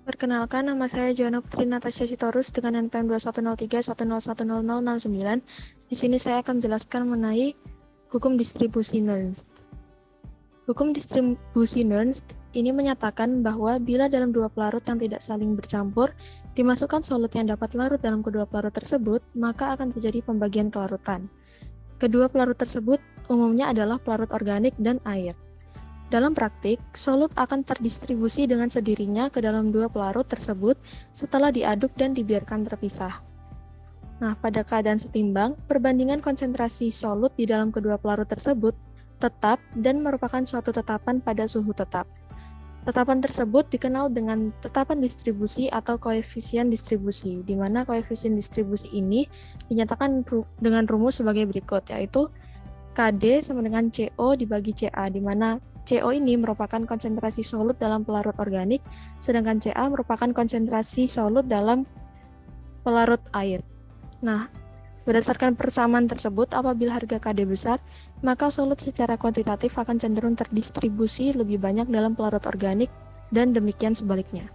Perkenalkan, nama saya Joanna Putri Natasha Sitorus dengan NPM 21031010069. Di sini saya akan menjelaskan mengenai hukum distribusi Nernst. Hukum distribusi Nernst ini menyatakan bahwa bila dalam dua pelarut yang tidak saling bercampur, dimasukkan solut yang dapat larut dalam kedua pelarut tersebut, maka akan terjadi pembagian kelarutan. Kedua pelarut tersebut umumnya adalah pelarut organik dan air. Dalam praktik, solut akan terdistribusi dengan sendirinya ke dalam dua pelarut tersebut setelah diaduk dan dibiarkan terpisah. Nah, pada keadaan setimbang, perbandingan konsentrasi solut di dalam kedua pelarut tersebut tetap dan merupakan suatu tetapan pada suhu tetap. Tetapan tersebut dikenal dengan tetapan distribusi atau koefisien distribusi, di mana koefisien distribusi ini dinyatakan dengan rumus sebagai berikut, yaitu KD sama dengan CO dibagi CA, di mana CO ini merupakan konsentrasi solut dalam pelarut organik, sedangkan CA merupakan konsentrasi solut dalam pelarut air. Nah, berdasarkan persamaan tersebut, apabila harga KD besar, maka solut secara kuantitatif akan cenderung terdistribusi lebih banyak dalam pelarut organik, dan demikian sebaliknya.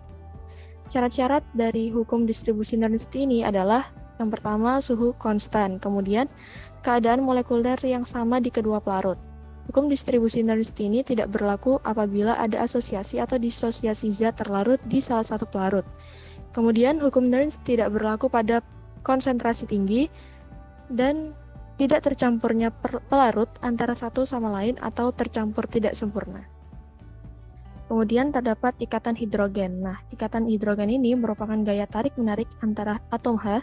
Syarat-syarat dari hukum distribusi Nernst ini adalah yang pertama, suhu konstan, kemudian keadaan molekuler yang sama di kedua pelarut. Hukum distribusi Nernst ini tidak berlaku apabila ada asosiasi atau disosiasi zat terlarut di salah satu pelarut. Kemudian, hukum Nernst tidak berlaku pada konsentrasi tinggi dan tidak tercampurnya pelarut antara satu sama lain atau tercampur tidak sempurna. Kemudian terdapat ikatan hidrogen. Nah, ikatan hidrogen ini merupakan gaya tarik-menarik antara atom H,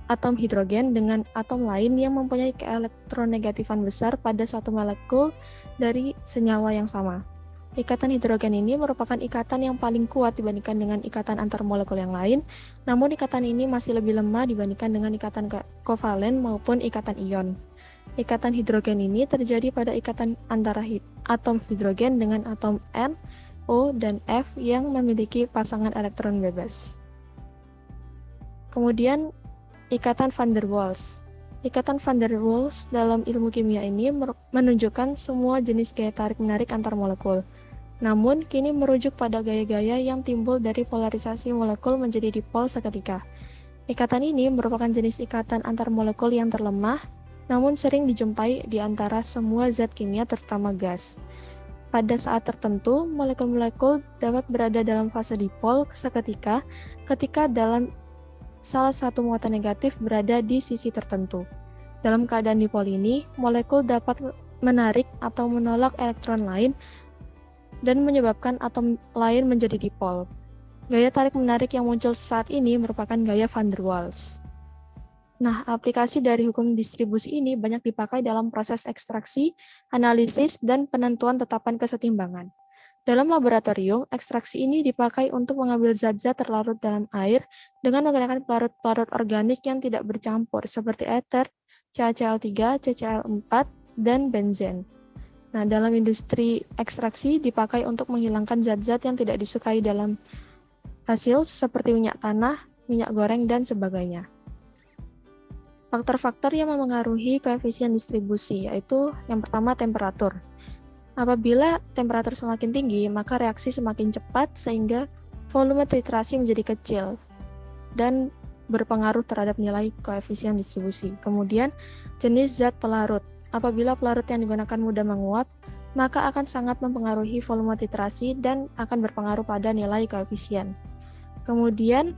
atom hidrogen, dengan atom lain yang mempunyai keelektronegatifan besar pada suatu molekul dari senyawa yang sama. Ikatan hidrogen ini merupakan ikatan yang paling kuat dibandingkan dengan ikatan antar molekul yang lain, namun ikatan ini masih lebih lemah dibandingkan dengan ikatan kovalen maupun ikatan ion. Ikatan hidrogen ini terjadi pada ikatan antara atom hidrogen dengan atom N, O, dan F yang memiliki pasangan elektron bebas. Kemudian, ikatan van der Waals. Ikatan van der Waals dalam ilmu kimia ini menunjukkan semua jenis gaya tarik-menarik antar molekul. Namun, kini merujuk pada gaya-gaya yang timbul dari polarisasi molekul menjadi dipol seketika. Ikatan ini merupakan jenis ikatan antar molekul yang terlemah, namun sering dijumpai di antara semua zat kimia terutama gas. Pada saat tertentu, molekul-molekul dapat berada dalam fase dipol seketika ketika dalam salah satu muatan negatif berada di sisi tertentu. Dalam keadaan dipol ini, molekul dapat menarik atau menolak elektron lain dan menyebabkan atom lain menjadi dipol. Gaya tarik-menarik yang muncul saat ini merupakan gaya van der Waals. Nah, aplikasi dari hukum distribusi ini banyak dipakai dalam proses ekstraksi, analisis, dan penentuan tetapan kesetimbangan. Dalam laboratorium, ekstraksi ini dipakai untuk mengambil zat-zat terlarut dalam air dengan menggunakan pelarut-pelarut organik yang tidak bercampur, seperti ether, CaCl3, CCl4, dan benzen. Nah, dalam industri ekstraksi dipakai untuk menghilangkan zat-zat yang tidak disukai dalam hasil, seperti minyak tanah, minyak goreng, dan sebagainya. Faktor-faktor yang memengaruhi koefisien distribusi yaitu yang pertama temperatur. Apabila temperatur semakin tinggi, maka reaksi semakin cepat sehingga volume titrasi menjadi kecil dan berpengaruh terhadap nilai koefisien distribusi. Kemudian, jenis zat pelarut. Apabila pelarut yang digunakan mudah menguap, maka akan sangat mempengaruhi volume titrasi dan akan berpengaruh pada nilai koefisien. Kemudian,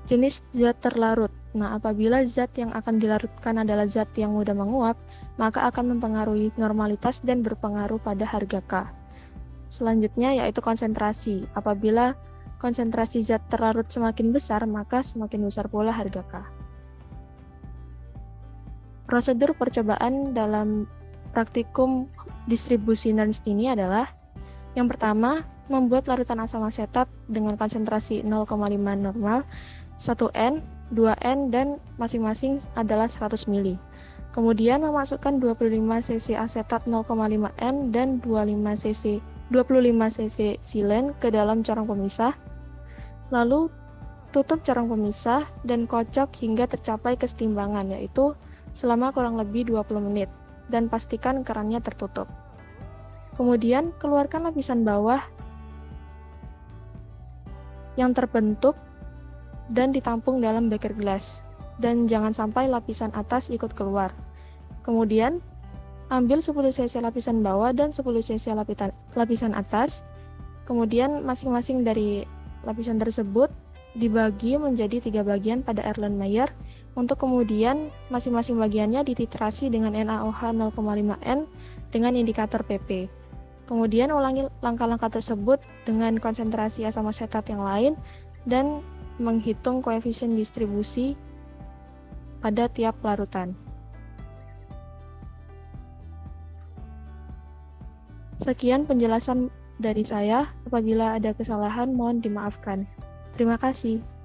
jenis zat terlarut. Nah, apabila zat yang akan dilarutkan adalah zat yang mudah menguap, maka akan mempengaruhi normalitas dan berpengaruh pada harga K. Selanjutnya yaitu konsentrasi. Apabila konsentrasi zat terlarut semakin besar, maka semakin besar pula harga K. Prosedur percobaan dalam praktikum distribusi Nernst ini adalah yang pertama, membuat larutan asam asetat dengan konsentrasi 0,5 normal, 1N, 2N, dan masing-masing adalah 100 ml. Kemudian memasukkan 25 cc asetat 0,5N dan 25 cc silen ke dalam corong pemisah. Lalu tutup corong pemisah dan kocok hingga tercapai kesetimbangan, yaitu selama kurang lebih 20 menit, dan pastikan kerannya tertutup. Kemudian keluarkan lapisan bawah yang terbentuk dan ditampung dalam beker gelas. Dan jangan sampai lapisan atas ikut keluar. Kemudian, ambil 10 cc lapisan bawah dan 10 cc lapisan atas. Kemudian masing-masing dari lapisan tersebut dibagi menjadi 3 bagian pada Erlenmeyer, untuk kemudian masing-masing bagiannya dititrasi dengan NaOH 0,5N dengan indikator pp. Kemudian ulangi langkah-langkah tersebut dengan konsentrasi asam asetat yang lain dan menghitung koefisien distribusi pada tiap larutan. Sekian penjelasan dari saya. Apabila ada kesalahan, mohon dimaafkan. Terima kasih.